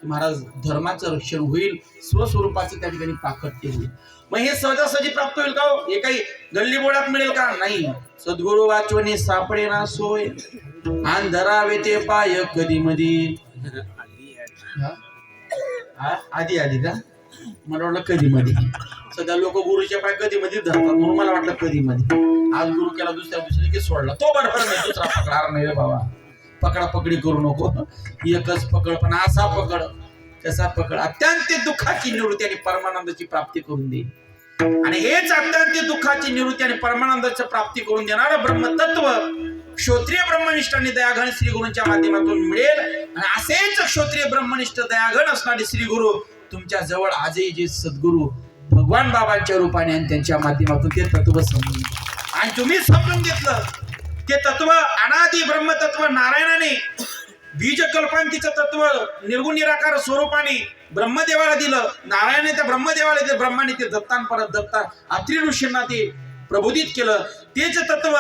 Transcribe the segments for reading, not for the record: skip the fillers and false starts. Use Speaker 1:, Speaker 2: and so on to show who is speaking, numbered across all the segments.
Speaker 1: महाराज धर्माचं रक्षण होईल, स्वस्वरूपाचं त्या ठिकाणी प्राकट्य होईल. मग हे सहजासहजी प्राप्त होईल का हो? हे काही गल्ली बोळात मिळेल का? नाही. सद्गुरु वाचवणे सापडे ना सोय, अंधरावे ते पाय कधी मधी. आधी आधी का मला वाटलं कधी मध्ये. सध्या लोक गुरुच्या पाय कधी मध्ये धरतात म्हणून मला वाटलं कधी मध्ये. आज गुरु केला, दुसऱ्या दिवशी की सोडला तो बरोबर नाही, दुसरा पकडणार नाही रे बाबा. पकडा पकडी करू नको, एकच पकड, पण असा पकड कसा पकड अत्यंत दुःखाची निवृत्ती आणि परमानंदाची प्राप्ती करून देईल. आणि हेच अत्यंत दुःखाची निवृत्ती आणि परमानंदाची प्राप्ती करून देणारं ब्रह्मतत्व क्षत्रिय ब्रह्मनिष्ठांनी दयाघन श्री गुरूंच्या माध्यमातून मिळेल. आणि असेच क्षत्रिय ब्रह्मनिष्ठ दयाघन असणारे श्री गुरु तुमच्या जवळ आजही जे सद्गुरु भगवान बाबांच्या रूपाने आणि त्यांच्या माध्यमातून ते तत्व समजून, आणि तुम्ही समजून घेतलं ते तत्व अनादि ब्रह्मतत्व नारायणाने बीज कल्पांतीचं तत्व निर्गुण निराकार स्वरूपाने ब्रह्मदेवाला दिलं. नारायणाने त्या ब्रह्मदेवाला दिलं, ब्रह्माने ते दत्तांपरत दत्ता अत्रि ऋषींना ते प्रबोधित केलं. तेच तत्व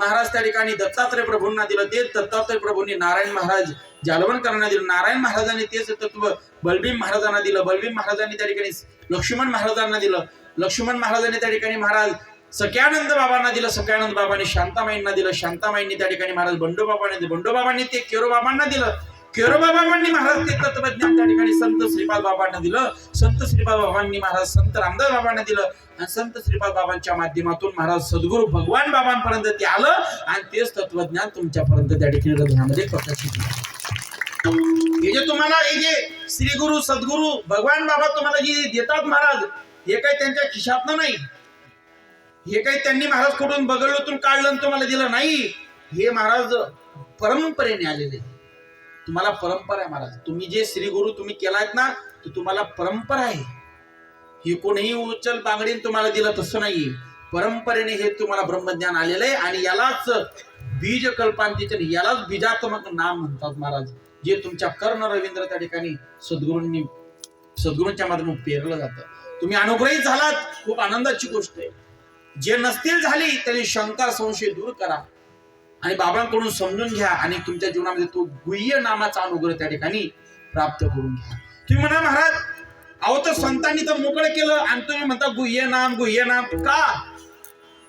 Speaker 1: महाराज त्या ठिकाणी दत्तात्रय प्रभूंना दिलं. ते दत्तात्रय प्रभूंनी नारायण महाराज जालवण करण्याला दिलं. नारायण महाराजांनी तेच तत्व बलभीम महाराजांना दिलं. बलभीम महाराजांनी त्या ठिकाणी लक्ष्मण महाराजांना दिलं. लक्ष्मण महाराजांनी त्या ठिकाणी महाराज सख्यानंद बाबांना दिलं. सख्यानंद बाबांनी शांतामाईंना दिलं. शांतामाईंनी त्या ठिकाणी महाराज बंडोबाबांना दिलं. बंडोबाबांनी ते केरोबाबांना दिलं. केरोबाबांनी महाराज ते तत्वज्ञान त्या ठिकाणी संत श्रीपाद बाबांना दिलं. संत श्रीपाद बाबांनी महाराज संत रामदास बाबांना दिलं. आणि संत श्रीपाद बाबांच्या माध्यमातून महाराज सद्गुरू भगवान बाबांपर्यंत ते आलं. आणि तेच तत्वज्ञान तुमच्यापर्यंत त्या ठिकाणी हृदयामध्ये प्रकाशित झालं. हे जे तुम्हाला हे जे श्री गुरु सद्गुरू भगवान बाबा तुम्हाला जे देतात महाराज, हे काही त्यांच्या खिशातनं नाही. हे काही त्यांनी महाराज कुठून बगलतून काढलं तुम्हाला दिलं नाही. हे महाराज परंपरेने आलेले. तुम्हाला परंपरा आहे महाराज. तुम्ही जे श्री गुरु तुम्ही केलायत ना, तो तुम्हाला परंपरा आहे. हे कोणीही उचल बांगडीन तुम्हाला दिलं तसं नाही. परंपरेने हे तुम्हाला ब्रह्मज्ञान आलेलं आहे. आणि यालाच बीज कल्पांतीचे, यालाच बीजात्मक नाम म्हणतात महाराज. जे तुमच्या कर्ण रवींद्र त्या ठिकाणी सद्गुरूंच्या माध्यमातून पेरलं जातं. तुम्ही अनुग्रहित झालात, खूप आनंदाची गोष्ट आहे. जे नसतील झाली त्यांनी शंका संशय दूर करा आणि बाबांकडून समजून घ्या. आणि तुमच्या जीवनामध्ये तो गुह्य नामाचा अनुग्रह त्या ठिकाणी प्राप्त करून घ्या. तुम्ही म्हणा महाराज अहो तर संतांनी तर मोकळं केलं आणि तुम्ही म्हणता गुह्य नाम का?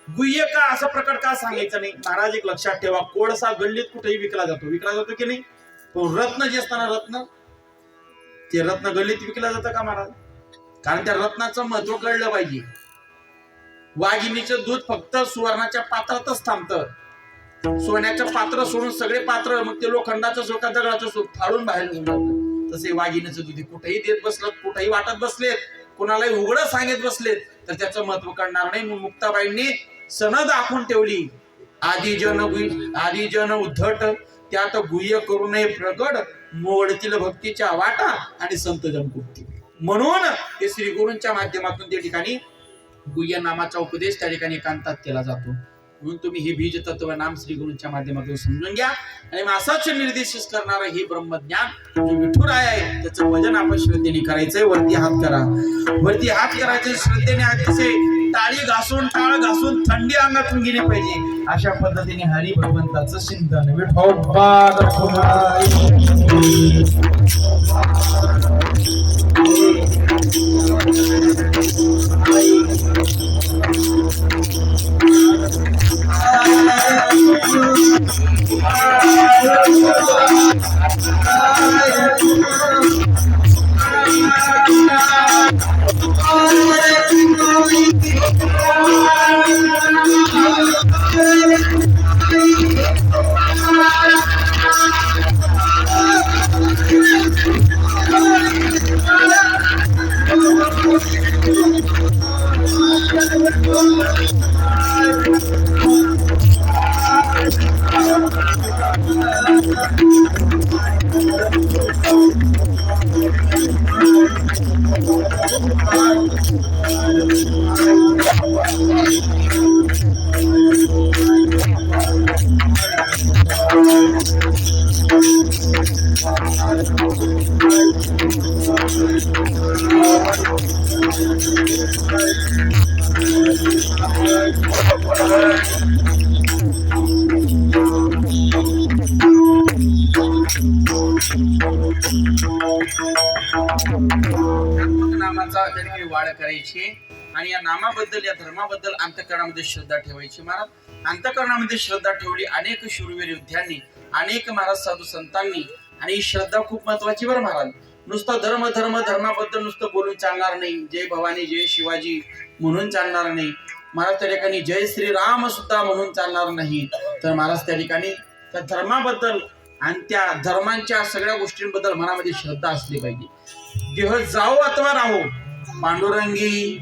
Speaker 1: गुह्य का असा प्रकार का सांगायचा नाही? महाराज एक लक्षात ठेवा, कोळसा गल्लीत कुठेही विकला जातो की नाही? पण रत्न जे असताना ते रत्न गल्लीत विकला जातं का महाराज? कारण त्या रत्नाचं महत्व कळलं पाहिजे. वाघिणीचं दूध फक्त सुवर्णाच्या पात्रातच थांबतं. सोन्याचं पात्र सोडून सगळे पात्र मग ते लोखंडाचं असो का दगडाचं असो फाडून बाहेर निघून जातं. तसे वाघिणीचं दूध कुठेही देत बसलं, कुठेही वाटत बसलेत, कुणालाही उघडं सांगत बसलेत तर त्याचं महत्व कळणार नाही. मुक्ताबाईंनी सनद आखून ठेवली, आधी जन उद्धट त्यात गुह्य करू नये प्रगड, मोडतील भक्तीच्या वाटा आणि संत जनकुप्ती. म्हणून ते श्री गुरूंच्या माध्यमातून त्या ठिकाणी गुह्य नामाचा उपदेश त्या ठिकाणी एकांतात केला जातो. म्हणून तुम्ही हे बीज तत्व नाम श्री गुरूंच्या माध्यमातून समजून घ्या. आणि मग असाच निर्देशित करणारं हे ब्रह्मज्ञान जो विठुराय आहे त्याचं भजन आपण श्रद्धेने करायचंय. वरती हात करा, वरती हात करायचे श्रद्धेने. अतिशय टाळ घासून थंडी अंगातून गेली पाहिजे अशा पद्धतीने हरी भगवंताचं चिंतन. नामाचा त्या ठिकाणी वाढ करायची आणि या नामाबद्दल या धर्माबद्दल अंतःकरणामध्ये श्रद्धा ठेवायची. महाराज अंतःकरणामध्ये श्रद्धा ठेवली अनेक शूरवीर योद्ध्यांनी, अनेक महाराज साधू संतांनी. आणि ही श्रद्धा खूप महत्वाची बरं महाराज. नुसतं धर्माबद्दल नुसतं बोलून चालणार नाही, जय भवानी जय शिवाजी म्हणून चालणार नाही महाराज. त्या ठिकाणी जय श्रीराम सुद्धा म्हणून चालणार नाही. तर महाराज त्या ठिकाणी त्या धर्माबद्दल आणि त्या धर्मांच्या सगळ्या गोष्टींबद्दल मनामध्ये श्रद्धा असली पाहिजे. देह जाओ अथवा राहो पांडुरंगी,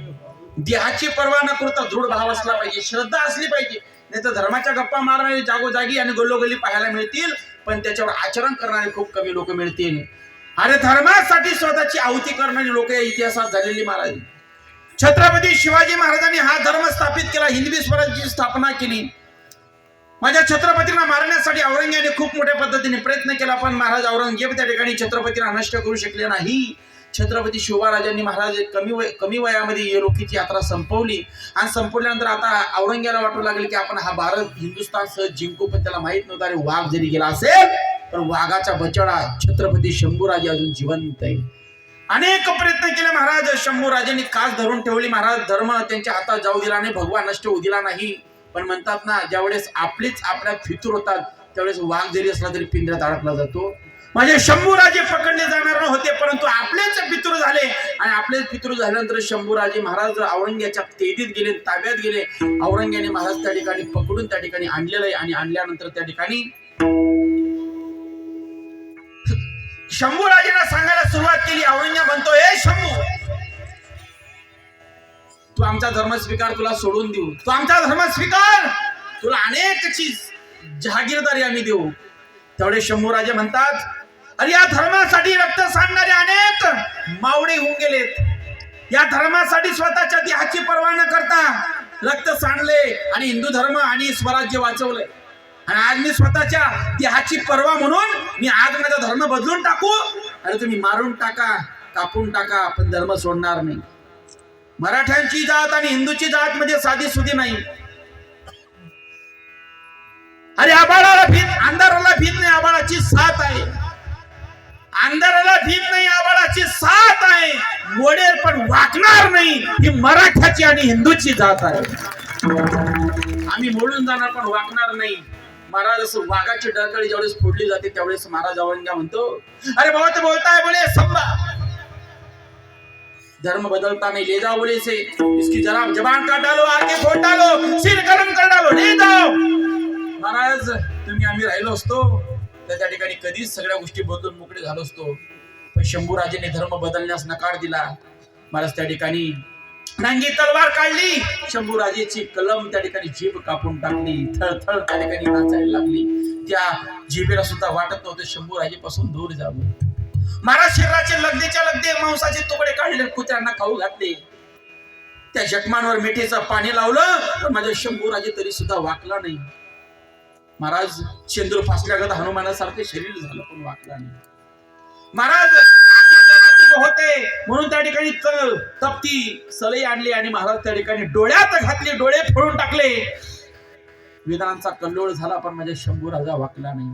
Speaker 1: देहाची पर्वा न करता दृढ भाव असला पाहिजे, श्रद्धा असली पाहिजे. नाही तर धर्माच्या गप्पा मारणारे जागोजागी आणि गल्लोगल्ली पाहायला मिळतील, पण त्याच्यावर आचरण करणारे खूप कमी लोक मिळतील. अरे धर्मासाठी स्वतःची आहुती करणारी लोक या इतिहासात झालेली महाराज. छत्रपती शिवाजी महाराजांनी हा धर्म स्थापित केला, हिंदवी स्वराज्याची स्थापना केली. माझ्या छत्रपतींना मारण्यासाठी औरंगजेबाने खूप मोठ्या पद्धतीने प्रयत्न केला, पण महाराज औरंगजेब त्या ठिकाणी छत्रपतींना नष्ट करू शकले नाही. छत्रपती शिवराजांनी महाराज कमी वयामध्ये येलोकीची यात्रा संपवली आणि संपवल्यानंतर आता औरंगजेबाला वाटू लागले की आपण हा भारत हिंदुस्थान सहज जिंकू, पण त्याला माहित नव्हतं अरे वाघ जरी गेला असेल तर वाघाचा बछडा छत्रपती शंभूराजे अजून जिवंत आहे. अनेक प्रयत्न केले महाराज. शंभूराजांनी कास धरून ठेवली महाराज. धर्म त्यांच्या हातात जाऊ दिला नाही, भगवा नष्ट होऊ दिला नाही. पण म्हणतात ना, ज्यावेळेस आपलीच आपल्या फितूर होतात त्यावेळेस वाघ जरी असला तरी पिंजऱ्यात अडकला जातो. माझे शंभूराजे पकडले जाणार होते, परंतु आपलेच पितृ झाले आणि आपलेच पितृ झाल्यानंतर शंभूराजे महाराज औरंगजेबाच्या तेदीत गेले, ताब्यात गेले. औरंगजेबाने महाराज त्या ठिकाणी पकडून त्या ठिकाणी आणलेलं आहे आणि आणल्यानंतर त्या ठिकाणी शंभूराजेंना सांगायला सुरुवात केली. औरंगजेब म्हणतो, हे शंभू, तू आमचा धर्म स्वीकार, तुला सोडून देऊ. तू आमचा धर्म स्वीकार, तुला अनेक चीज जहागीरदारी आम्ही देऊ. तेवढे शंभूराजे म्हणतात, अरे या धर्मासाठी रक्त सांडणारे अनेक मावळे होऊन गेलेत. या धर्मासाठी स्वतःच्या देहाची पर्वा न करता रक्त सांडले आणि हिंदू धर्म आणि स्वराज्य वाचवलंय. आणि आज मी स्वतःच्या देहाची पर्वा म्हणून मी आज माझा धर्म बदलून टाकू? अरे तुम्ही मारून टाका, कापून टाका, पण धर्म सोडणार नाही. मराठ्यांची जात आणि हिंदूची जात म्हणजे साधी सुधी नाही. अरे आबाळाला भीत, अंधाराला भीत नाही, आबाळाची साथ आहे. अंधाराला भीत नाही, आबाळाची साथ आहे. मोडेल पण वाकणार नाही. ही मराठ्याची आणि हिंदूची जात आहे. आम्ही मोडून जाणार पण वाकणार नाही. महाराज असं वाघाची डरकळी ज्यावेळेस फोडली जाते त्यावेळेस महाराज औरंगजेब म्हणतो, अरे बाबा ते बोलताय बोले संभा, धर्म बदलता नहीं, ले जाओ बोले से, इसकी जरा जबान काट डालो, आके फोड़ डालो, सिर गरम कर डालो, ले जाओ. महाराज तुम्ही आम्ही राहिलो असतो तर त्या ठिकाणी कधीच सगळ्या गोष्टी बदलून मोकळे झालो असतो. पण शंभूराजेने धर्म बदलण्यास नकार दिला. महाराज त्या ठिकाणी नांगी तलवार काढली, शंभूराजेची कलम त्या ठिकाणी जीभ कापून टाकली. थळथळ त्या ठिकाणी नाचायला लागली. त्या जीभेला सुद्धा वाटत नव्हते शंभूराजे पासून दूर जावं. महाराज शरीराचे लगदेच्या लगदे मांसाचे तुकडे काढले, कुत्र्यांना खाऊ घातले. त्या जखमांवर मिठीचं पाणी लावलं, पण माझ्या शंभूराजे तरी सुद्धा वाकला नाही. महाराज शेंदूर फासल्यागत हनुमानासारखे शरीर झालं पण वाकला नाही. महाराज होते म्हणून त्या ठिकाणी तपती सलई आणली आणि महाराज त्या ठिकाणी डोळ्यात घातले, डोळे फोडून टाकले. वेदनांचा कल्लोळ झाला पण माझ्या शंभूराजा वाकला नाही.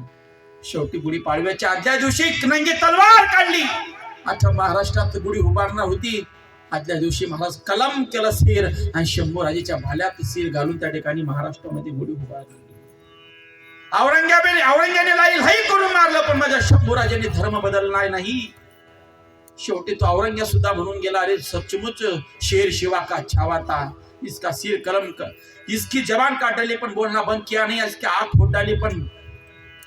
Speaker 1: शेवटी गुढी पाडव्याच्या आदल्या दिवशी नंगी तलवार काढली. आता महाराष्ट्रात गुढी उभारणार होती. आदल्या दिवशी महाराज कलम केलं सिर आणि शंभूराजेच्या भाल्यात सिर घालून त्या ठिकाणी महाराष्ट्रामध्ये गुढी उभारली. औरंगजेबाने लई करून मारलं पण माझ्या शंभूराजाने धर्म बदलला नाही. शेवटी तो औरंगजेब सुद्धा म्हणून गेला, अरे सचमुच शेर शिवा का छावा था, इसका सिर कलम कर, इसकी जबान काट डाली पण बोलना बंद किया नहीं, इसकी आंख फूट डाली पण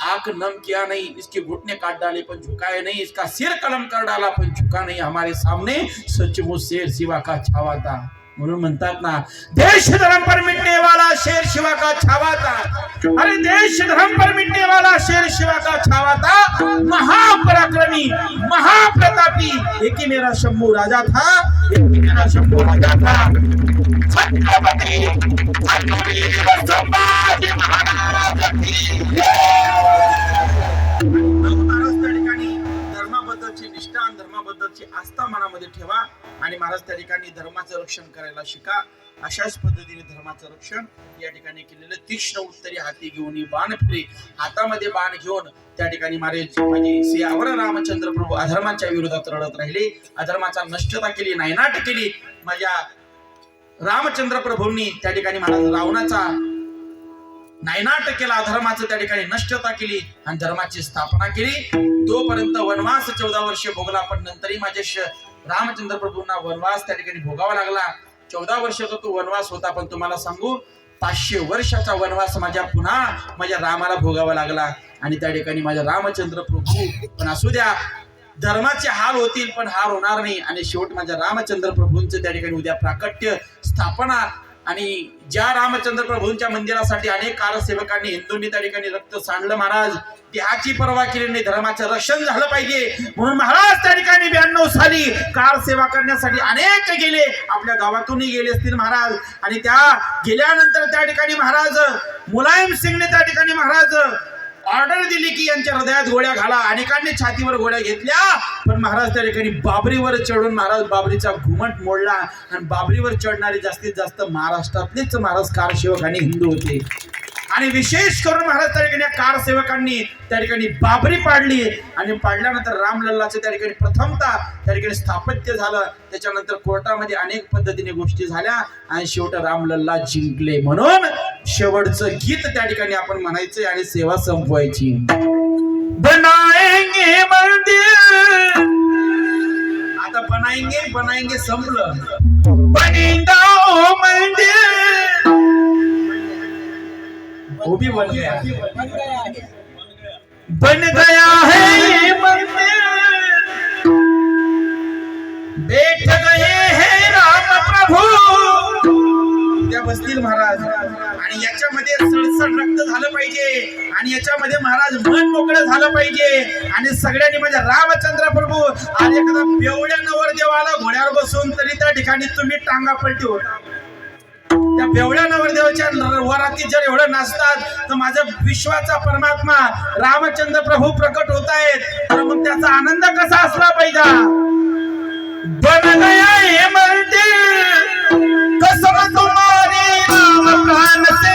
Speaker 1: आंख नम किया नहीं, इसके घुटने काट डाले पण झुकाए नहीं, इसका सिर कलम कर डाला पण झुका नहीं. हमारे सामने सचमुच शेर शिवा का छावा था. म्हणून म्हणतात ना, देश धर्म पर मिटने वाला शेर शिवा का छावा था. अरे देश धर्म पर मिटने वाला शेर शिवा का छावा था. महापराक्रमी महाप्रतापी एक ही मेरा शंभू राजा था, एक ही मेरा शंभू राजा था. छत्रपती संभाजी महाराज की. महाराज त्या ठिकाणी धर्माबद्दलची निष्ठा धर्माबद्दलची आस्था मनामध्ये ठेवा आणि महाराज त्या ठिकाणी धर्माचं रक्षण करायला शिका. अशाच पद्धतीने धर्माचं रक्षण या ठिकाणी केलेलं. तीक्ष्ण उत्तरी हाती घेऊन बाण फिरे, हातामध्ये बाण घेऊन त्या ठिकाणी महाराज म्हणजे सियावर रामचंद्र प्रभू अधर्माच्या विरोधात लढत राहिले, अधर्माचा नष्टता केली, नायनाट केली. माझ्या रामचंद्र प्रभूंनी त्या ठिकाणी महाराज रावणाचा नायनाट केला, अधर्माचं त्या ठिकाणी नष्टता केली आणि धर्माची स्थापना केली. तोपर्यंत वनवास 14 वर्ष भोगला, पण नंतरही माझे रामचंद्र प्रभूंना वनवास त्या ठिकाणी भोगावा लागला. 14 वर्षाचा तो वनवास होता, पण तुम्हाला सांगू 500 वर्षाचा वनवास माझ्या रामाला भोगावा लागला. आणि त्या ठिकाणी माझ्या रामचंद्र प्रभू पण असू द्या, धर्माचे हार होतील पण हार होणार नाही. आणि शेवट माझ्या रामचंद्र प्रभूंचं त्या ठिकाणी उद्या प्राकट्य स्थापना. आणि ज्या रामचंद्र प्रभूंच्या मंदिरासाठी अनेक कारसेवकांनी हिंदूंनी त्या ठिकाणी रक्त सांडलं महाराज, देहाची पर्वा केली नाही, धर्माचं रक्षण झालं पाहिजे म्हणून महाराज त्या ठिकाणी 92 साली कारसेवा करण्यासाठी अनेक गेले, आपल्या गावातूनही गेले असतील महाराज. आणि त्या गेल्यानंतर त्या ठिकाणी महाराज मुलायम सिंगने त्या ठिकाणी महाराज ऑर्डर दिली की यांच्या हृदयात गोळ्या घाला. अनेकांनी छातीवर गोळ्या घेतल्या, पण महाराज त्या ठिकाणी बाबरीवर चढून महाराज बाबरीचा घुमट मोडला. आणि बाबरीवर चढणारे जास्तीत जास्त महाराष्ट्रातलेच महाराज कारसेवक आणि हिंदू होते. आणि विशेष करून महाराज त्या ठिकाणी कारसेवकांनी त्या ठिकाणी बाबरी पाडली. आणि पाडल्यानंतर रामलल्लाचं त्या ठिकाणी प्रथमतः त्या ठिकाणी स्थापत्य झालं. त्याच्यानंतर कोर्टामध्ये अनेक पद्धतीने गोष्टी झाल्या आणि शेवट रामलल्ला जिंकले. म्हणून शेवटचं गीत त्या ठिकाणी आपण म्हणायचं आणि सेवा संपवायची. बनाएंगे मंदिर, आता बनाएंगे संपलं, बनेगा मंदिर, वो भी बन गया है मंदिर, बैठ गए हैं राम प्रभू. त्या बसतील महाराज. आणि याच्यामध्ये सळसळ रक्त झालं पाहिजे आणि याच्यामध्ये महाराज मन मोकळं झालं पाहिजे. आणि सगळ्यांनी म्हणजे रामचंद्र प्रभू आणि एखादा बेवड्या नवरदेवाला घोड्यावर बसून तरी त्या ठिकाणी तुम्ही टांगा पलटी होता. त्या बेवड्या नवरदेवाच्या वराती जर एवढं नाचतात तर माझा विश्वाचा परमात्मा रामचंद्र प्रभू प्रकट होत आहेत, तर मग त्याचा आनंद कसा असला पाहिजे. बन गया ये मंदिर, कसम तुम्हारी राम प्राण से,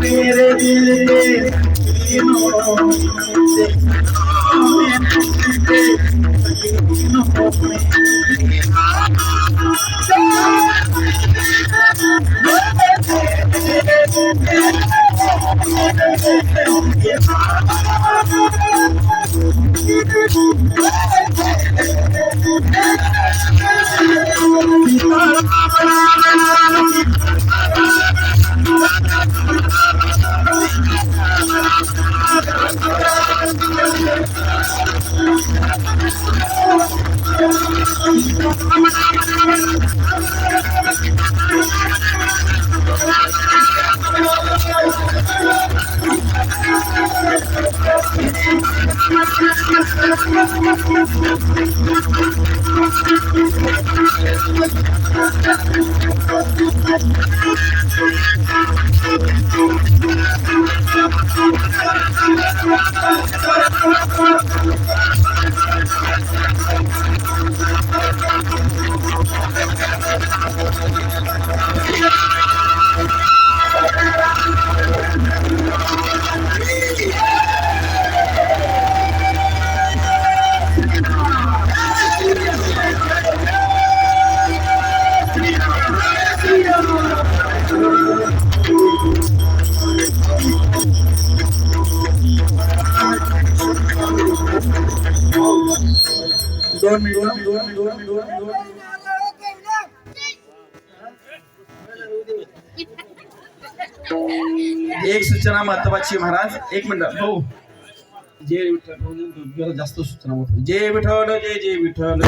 Speaker 1: मेरे दिल में एक सूचना महत्वाची महाराज, एक मिनिट भाऊ. जय विठ्ठल, जास्त सूचना होत. जय विठ्ठल, जय जय विठ्ठल,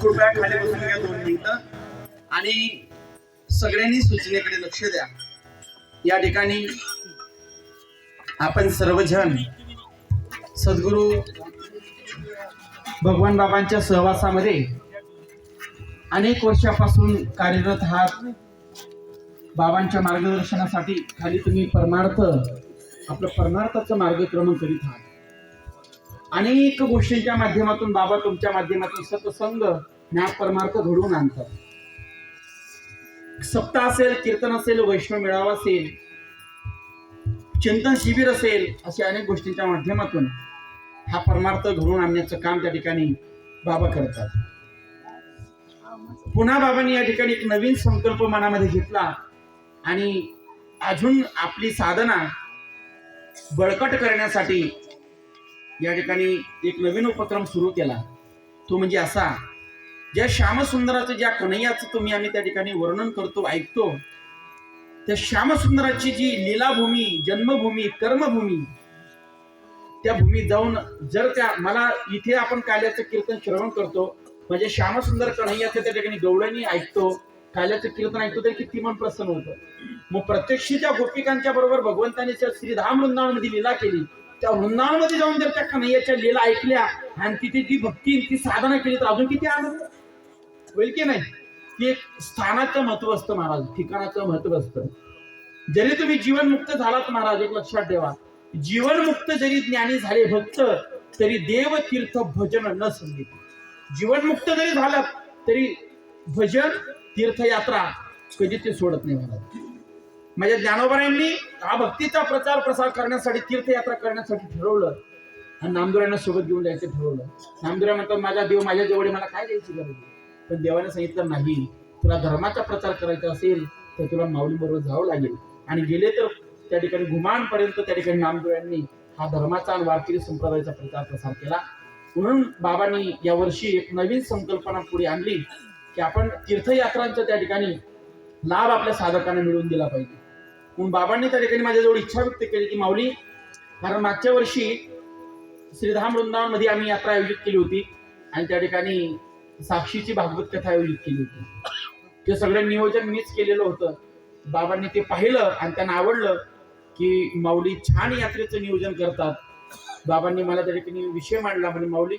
Speaker 1: कृपया खाली बसून घ्या 2 मिनिटं आणि सगळ्यांनी सूचनेकडे लक्ष द्या. या ठिकाणी आपण सर्वजण सद्गुरू भगवान बाबांच्या सहवासामध्ये अनेक वर्षापासून कार्यरत आहात. बाबांच्या मार्गदर्शनासाठी खाली तुम्ही आपलं परमार्थाचं मार्गक्रमण करीत आहात. अनेक गोष्टींच्या माध्यमातून बाबा तुमच्या माध्यमातून सत्संग ज्ञान परमार्थ घडवून आणतात. सप्ताह असेल, कीर्तन असेल, वैष्णव मेळावा असेल, चिंतन शिबिर असेल, अशा अनेक गोष्टींच्या माध्यमातून हा परमार्थ घडवून आणण्याचं काम त्या ठिकाणी बाबा करतात. पुन्हा बाबांनी या ठिकाणी एक नवीन संकल्प मनामध्ये घेतला आणि अजून आपली साधना बळकट करण्यासाठी या ठिकाणी एक नवीन उपक्रम सुरू केला. तो म्हणजे असा, ज्या श्यामसुंदराचं, ज्या कन्हैयाचं तुम्ही आम्ही त्या ठिकाणी वर्णन करतो, ऐकतो, त्या श्यामसुंदराची जी लीलाभूमी, जन्मभूमी, कर्मभूमी, त्या भूमीत जाऊन जर त्या मला इथे आपण काल्याचं कीर्तन श्रवण करतो, म्हणजे श्यामसुंदर कन्हैयाचं त्या ठिकाणी गवळणी ऐकतो, काल्याचं कीर्तन ऐकतो, तर किती मन प्रसन्न होतं. मग प्रत्यक्ष त्या गोपिकांच्या बरोबर भगवंताने श्रीधाम वृंदावनमध्ये लीला केली, त्या वृंदावनमध्ये जाऊन जर त्या कन्हैयाच्या लीला ऐकल्या आणि तिथे ती भक्ती, ती साधना केली, तर अजून किती आनंद होईल की नाही. की एक स्थानाचं महत्व असतं महाराज, ठिकाणाचं महत्व असतं. जरी तुम्ही जीवनमुक्त झालात महाराज, एक लक्षात ठेवा, जीवनमुक्त जरी ज्ञानी झाले भक्त, तरी देव तीर्थ भजन न संगीत. जीवनमुक्त जरी झालात तरी भजन तीर्थयात्रा कधी ते सोडत नाही महाराज. माझ्या ज्ञानोबांनी हा भक्तीचा प्रचार प्रसार करण्यासाठी तीर्थयात्रा करण्यासाठी ठरवलं आणि नामदेवांना सोबत घेऊन जायचं ठरवलं. नामदेव म्हणतात माझा देव माझ्या जवळ मला काय द्यायची गरज आहे. पण देवाने सांगितलं नाही, तुला धर्माचा प्रचार करायचा असेल तर तुला माऊली बरोबर जावं लागेल. आणि गेले तर त्या ठिकाणी घुमानपर्यंत त्या ठिकाणी नामदेवांनी हा धर्माचा आणि वारकरी संप्रदायाचा प्रचार प्रसार केला. म्हणून बाबांनी यावर्षी एक नवीन संकल्पना पुढे आणली की आपण तीर्थयात्रांचा त्या ठिकाणी लाभ आपल्या साधकांना मिळवून दिला पाहिजे. म्हणून बाबांनी त्या ठिकाणी माझ्याजवळ इच्छा व्यक्त केली की माऊली, कारण मागच्या वर्षी श्रीधाम वृंदावन मध्ये आम्ही यात्रा आयोजित केली होती आणि त्या ठिकाणी साक्षीची भागवत कथा आयोजित केली होती. ते सगळं नियोजन मीच केलेलं होतं. बाबांनी ते पाहिलं आणि त्यांना आवडलं की माऊली छान यात्रेचं नियोजन करतात. बाबांनी मला त्या ठिकाणी विषय मांडला, म्हणजे माऊली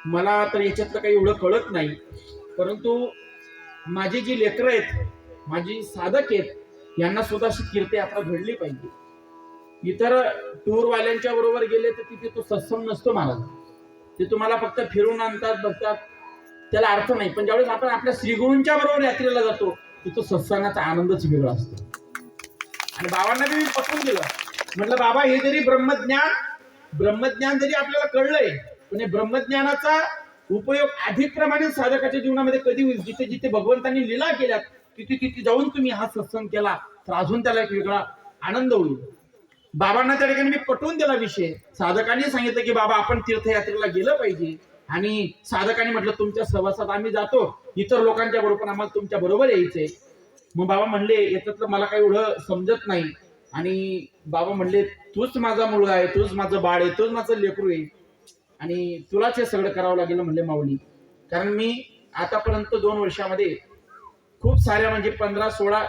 Speaker 1: मला तर याच्यातलं काही एवढं कळत नाही, परंतु माझी जी लेकरं आहेत, माझी साधक आहेत, यांना सुद्धा अशी तीर्थयात्रा घडली पाहिजे. इतर टूरवाल्यांच्या बरोबर गेले तर तिथे तो सत्संग नसतो महाराज. ते तुम्हाला फक्त फिरून आणतात, बघतात, त्याला अर्थ नाही. पण ज्यावेळेस आपण आपल्या श्रीगुरूंच्या बरोबर यात्रेला जातो तिथं सत्संगाचा आनंदच वेगळा असतो. आणि बाबांना मी पटवून दिलं, म्हटलं बाबा हे जरी ब्रह्मज्ञान जरी आपल्याला कळलंय, पण हे ब्रह्मज्ञानाचा उपयोग अधिकप्रमाणे साधकाच्या जीवनामध्ये कधी होईल. जिथे जिथे भगवंतांनी लीला केल्यात तिथे तिथे जाऊन तुम्ही हा सत्संग केला तर अजून त्याला एक वेगळा आनंद होईल. बाबांना त्या ठिकाणी मी पटवून दिला विषय. साधकांनी सांगितलं की बाबा आपण तीर्थयात्रेला गेलं पाहिजे. आणि साधकांनी म्हटलं तुमच्या सहवासात आम्ही जातो, इतर लोकांच्या बरोबर आम्हाला तुमच्या बरोबर यायचंय. मग बाबा म्हणले याच्यातलं मला काही एवढं समजत नाही. आणि बाबा म्हणले तूच माझा मुलगा आहे, तूच माझं बाळ आहे, तूच माझं लेकरू आहे आणि तुलाच हे सगळं करावं लागेल म्हणले माऊली. कारण मी आतापर्यंत 2 वर्षामध्ये खूप साऱ्या म्हणजे 15-16